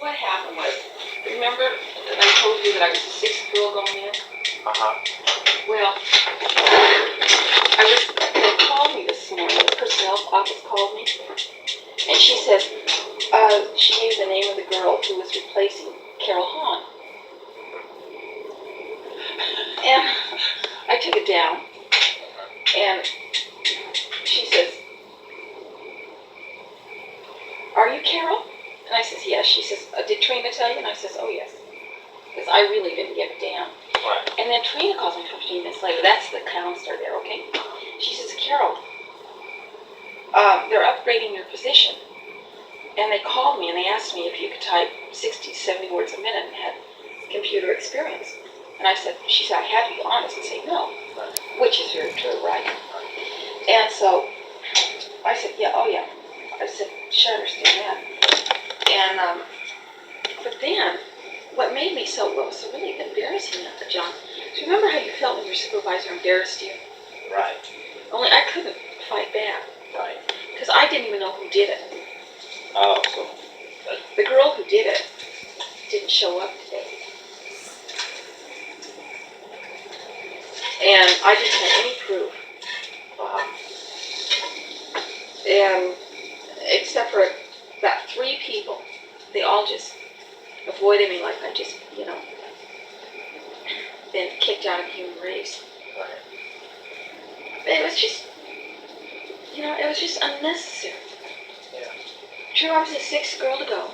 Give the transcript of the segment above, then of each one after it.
what happened was, remember that I told you that I was the sixth girl going in? Well, they called me this morning. The personnel office called me, and she says, she gave the name of the girl who was replacing Carol Hahn. And I took it down, and she says, "Are you Carol?" And I says, "Yes." She says, "Did Trina tell you?" And I says, "Oh, yes." Because I really didn't give a damn. Right. And then Trina calls me 15 minutes later. That's the counselor there, okay? She says, "Carol, they're upgrading your position." And they called me and they asked me if you could type 60 to 70 words a minute and had computer experience. And she said, I had to be honest and say no, Right. which is very true, right? And so I said, yeah, oh yeah. I said, sure, I understand that. And, but then, what made me what was so really embarrassing, John, is remember how you felt when your supervisor embarrassed you? Right. Only I couldn't fight back. Right. Because I didn't even know who did it. Oh, so. The girl who did it didn't show up today. And I didn't have any proof. And except for about 3 people, they all just avoided me like I just, been kicked out of the human race. Right. It was just, it was just unnecessary. Yeah. True, I was the 6th girl to go.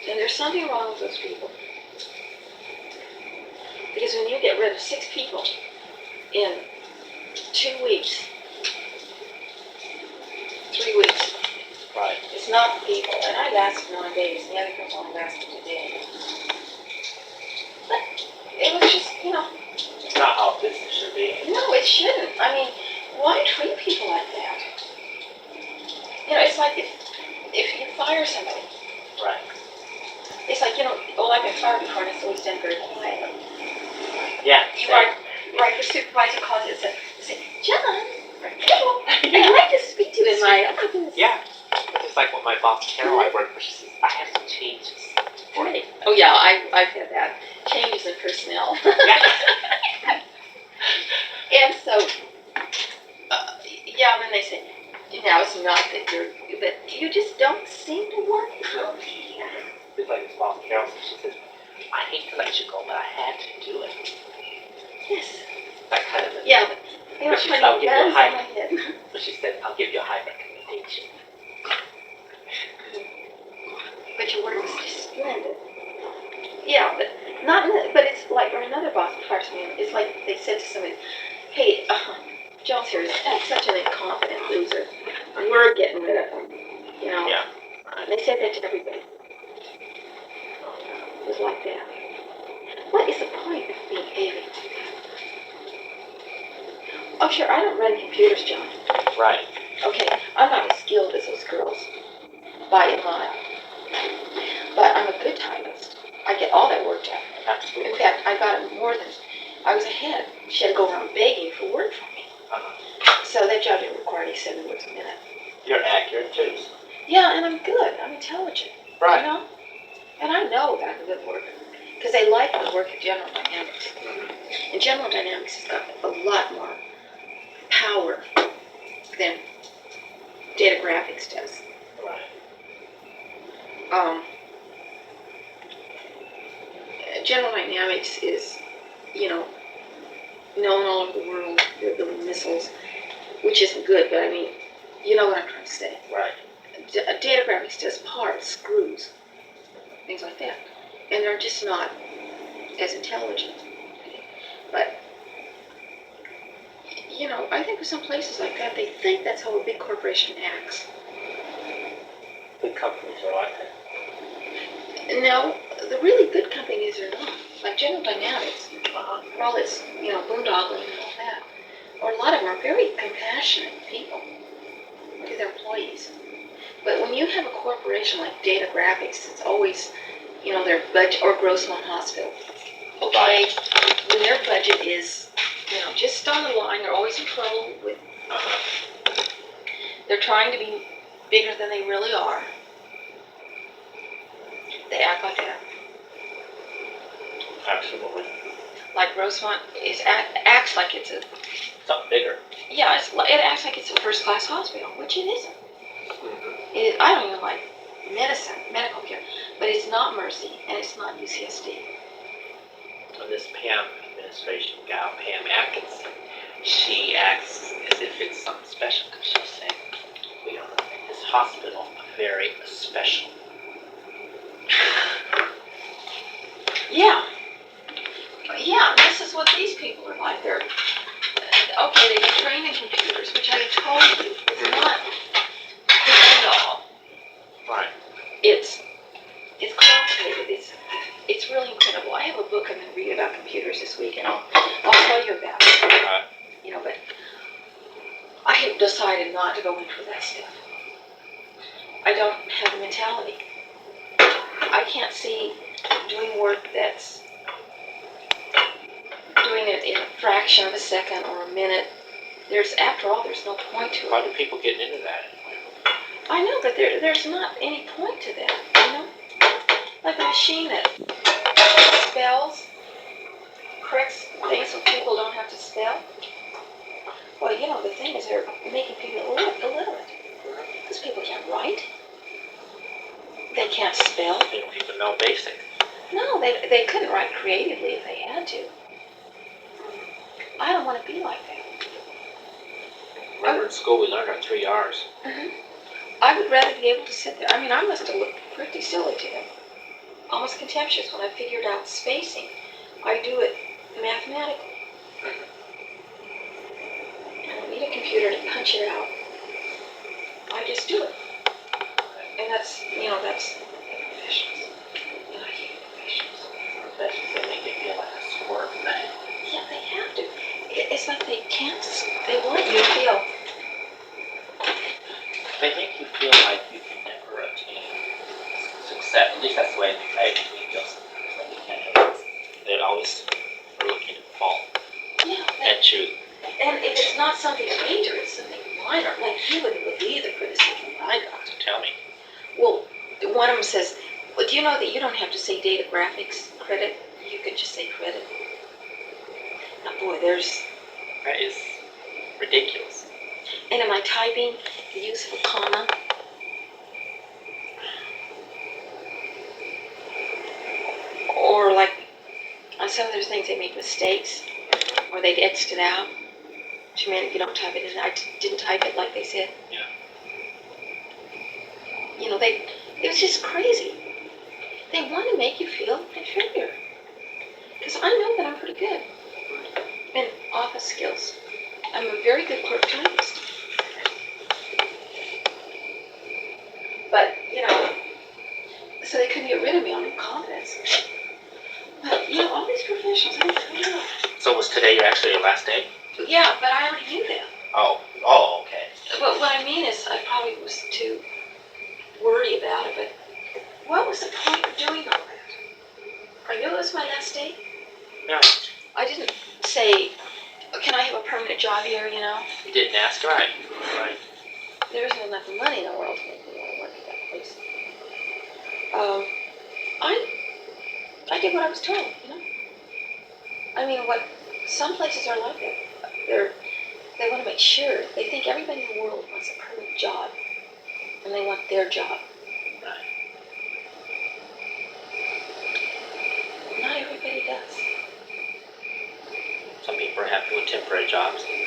And there's something wrong with those people. Because when you get rid of 6 people in 2 weeks, 3 weeks, right, it's not the people. And I lasted 9 days, and the other girls only lasted 2 days. But it was just, It's not how business should be. No, it shouldn't. I mean, why treat people like that? It's like if you fire somebody. Right. It's like, I've been fired before, and it's always done very quietly. Yeah. Right, the supervisor calls you and says, John, Carol, I'd like to speak to you in my office. Yeah. It's like when my boss, Carol, I work for, she says, I have some changes. Right. Oh, yeah, I've had that. Changes in personnel. Yeah. And so, then they say, now it's not that you just don't seem to work. It's like this boss, Carol, she says, I hate to let you go, but I had to do it. Yes. That kind of. Yeah, but she said, I'll give you a high. my head. But she said, I'll give you a high recommendation. But your work was just splendid. Yeah, but it's like, or another boss fires me. It's like they said to somebody, hey, Jones here is such an incompetent loser. We're getting rid of him. Yeah. And they said that to everybody. It was like that. What is the point of behaving like that? Oh, sure, I don't run computers, John. Right. Okay, I'm not as skilled as those girls, by a mile. But I'm a good typist. I get all that work done. Absolutely. In fact, I got it more than I was ahead. She had to go around begging for work from me. So that job didn't require any 7 words a minute. You're accurate, too. Yeah, and I'm good. I'm intelligent. Right. And I know that I'm a good worker. Because they like my work at General Dynamics. And General Dynamics has got a lot more power than data graphics does. Right. General Dynamics is, known all over the world. They're building missiles, which isn't good, but I mean, you know what I'm trying to say. Right. Data graphics does parts, screws, things like that. And they're just not as intelligent. But, I think with some places like that, they think that's how a big corporation acts. Big companies are like that. No, the really good companies are not. Like General Dynamics, for all its, boondoggling and all that. Or a lot of them are very compassionate people to their employees. But when you have a corporation like Data Graphics, it's always, their budget, or Grossmont Hospital. Okay, when their budget is, just on the line, they're always in trouble with, they're trying to be bigger than they really are. act like that. Absolutely. Like Rosemont acts like it's a, Something bigger. yeah, it acts like it's a first-class hospital, which it isn't. I don't even like medical care, but it's not Mercy, and it's not UCSD. So this Pam administration gal, Pam Atkins, she acts as if it's something special because she's saying we are in this hospital very special. Yeah. Yeah, this is what these people are like. They're, okay, they've been trained in computers, which I told you is not the end all. Right. It's complicated. It's really incredible. I have a book I'm going to read about computers this week, and I'll tell you about it. Right. You know, but I have decided not to go in for that stuff. I don't have the mentality. I can't see doing work that's doing it in a fraction of a second or a minute. After all, there's no point to it. Why do people get into that? I know, but there's not any point to that, you know? Like a machine that spells, corrects things so people don't have to spell. Well, you know, the thing is they're making people illiterate. Because people can't write. They can't spell. They don't even know basic. No, they couldn't write creatively if they had to. I don't want to be like that. Remember in school we learned our 3 R's. I would rather be able to sit there. I mean, I must have looked pretty silly to them. Almost contemptuous when I figured out spacing. I do it mathematically. I don't need a computer to punch it out. I just do it. And that's professionals. And I hate professionals. Professionals, they make you feel like a squirt. Yeah, they have to. It's like they can't, they want you to feel. They make you feel like you can never attain success. At least that's the way I feel sometimes. Like you can't have it. They always are looking to fault Yeah. at you. And if it's not something major, it's something minor. Like, you wouldn't believe the criticism I got. Tell me. Well, one of them says, well, do you know that you don't have to say data graphics credit? You can just say credit. Now, boy, That is ridiculous. and am I typing the use of a comma? Or like, on some of those things they make mistakes, or they've X'd it out, which meant you don't type it in. I didn't type it like they said. Yeah. You know, it was just crazy. They want to make you feel inferior. Because I know that I'm pretty good in office skills. I'm a very good clerk typist. But, you know, so they couldn't get rid of me on incompetence. But, you know, all these professionals, I don't know. So was today actually your last day? Yeah, but I already knew that. Oh, okay. But what I mean is, I probably was too worried about it, but what was the point of doing all that? I knew it was my last day. Yeah. I didn't say, can I have a permanent job here, you know? You didn't ask, right? Right. There isn't enough money in the world to make me want to work at that place. I did what I was told, you know? I mean, some places are like that. They want to make sure. They think everybody in the world wants a permanent job, and they want their job. Right. Not everybody does. Some people are happy with temporary jobs and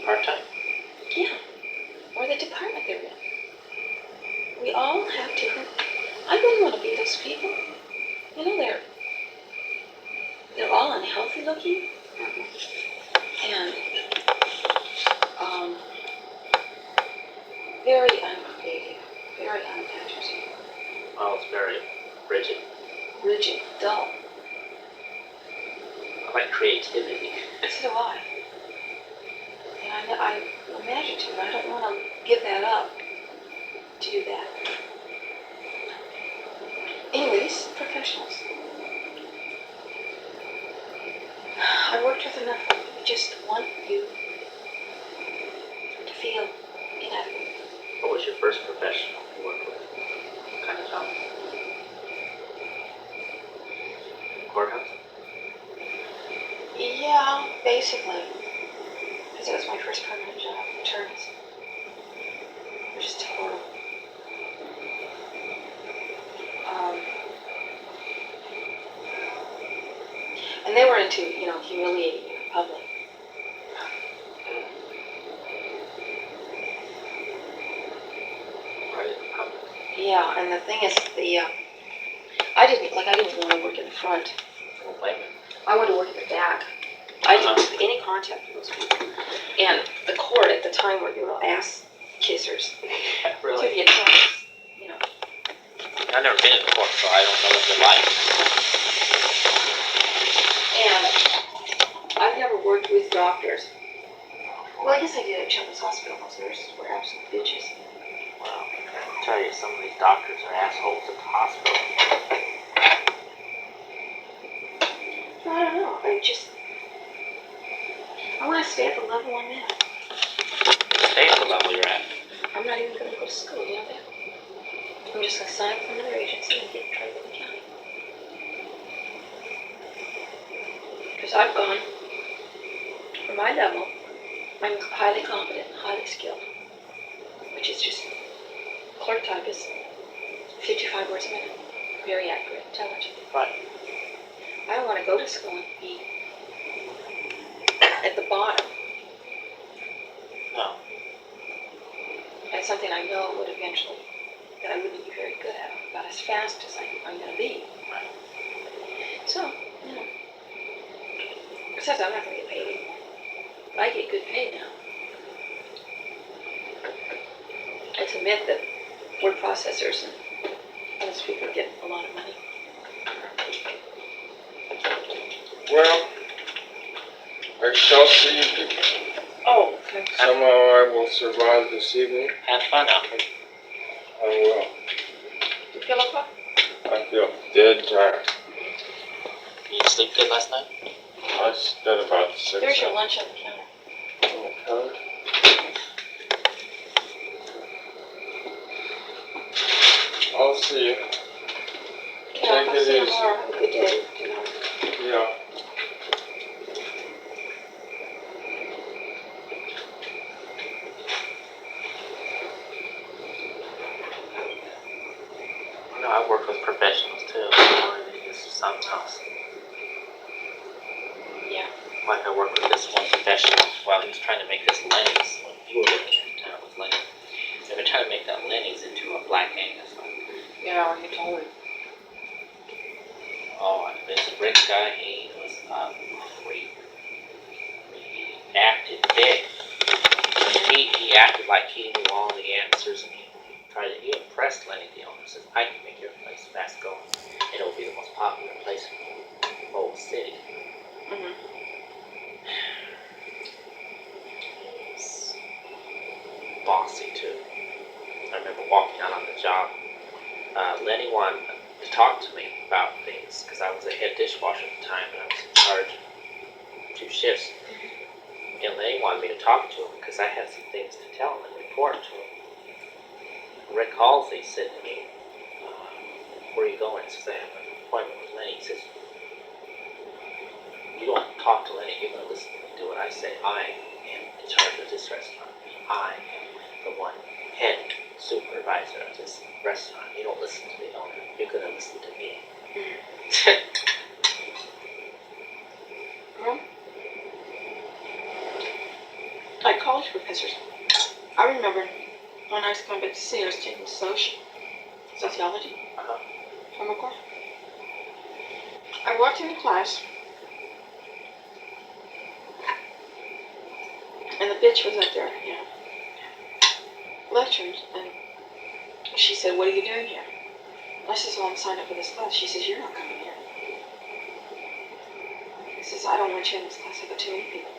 part-time. Yeah. Or the department they're in. We all have different. I wouldn't want to be those people. You know, they're all unhealthy looking, and very uncreative, very unimaginative, Well, it's very rigid. rigid, dull. I like creativity. So do I. And I'm imaginative. I don't want to give that up to do that. Anyways, professionals. I worked with enough who just want you to feel inadequate. What was your first professional you worked with? What kind of job? Well, basically, because it was my first permanent job, attorneys, which is horrible. And they were into, humiliating you in public. Right in the public. Yeah, and the thing is, I didn't want to work in the front. Don't blame it. I wanted to work in the back. I didn't have any contact with those people. And the court at the time were little ass kissers. Really? Give you a chance, I've never been in court, so I don't know what they're like. And I've never worked with doctors. Well, I guess I did at Children's Hospital. Those nurses were absolute bitches. Well, I tell you, some of these doctors are assholes at the hospital. No, I don't know. I want to stay at the level I'm at. Stay at the level you're at. I'm not even going to go to school, you know that? I'm just going to sign up for another agency and try to go to county. Because I've gone, for my level, I'm highly competent, highly skilled, which is just clerk type is 55 words a minute. Very accurate, intelligent. Right. I don't want to go to school and be at the bottom. No. That's something I know would eventually, that I wouldn't be very good at, about as fast as I'm going to be. Right. So, besides, I'm not going to get paid anymore. I get good pay now. It's a myth that word processors and those people get a lot of money. Well, I shall see you people. Oh, okay. Somehow I will survive this evening. Have fun out there. I will. You feel okay? I feel dead tired. You sleep good last night? I spent about 6 There's your hours. lunch on the counter. Okay. I'll see you. Yeah, Take I'll it see you easy. tomorrow. Have a good day. Yeah. No, I work with professionals too. This is something else. Yeah. Like I worked with this one professional while he was trying to make this Lenny's. When you were looking at the town with Lenny. They were trying to make that Lenny's into a black Angus. Yeah, you told me. Oh, and this Rick guy, he was a freak. He acted big. He acted like he knew all the answers, and he impressed Lenny, the owner. Says, I can make your place fast going. And it'll be the most popular place in the whole city. Mm-hmm. He's bossy too. I remember walking out on the job. Lenny wanted to talk to me about things because I was a head dishwasher at the time and I was in charge of 2 shifts. And Lenny wanted me to talk to him because I had some things to tell him and report to him. Rick Halsey said to me, where are you going? He says, I have an appointment with Lenny. He says, you don't talk to Lenny, you're going to listen to me do what I say. I am in charge of this restaurant. I am the one head supervisor of this restaurant. You don't listen to the owner, you're going to listen to me. Well, like college professors, I remember when I was going back to see, I was taking sociology from a course. I walked into class, and the bitch was up there, lecturing, and she said, what are you doing here? I says, well, I'm signed up for this class. She says, you're not coming here. I says, I don't want you in this class. I got too many people.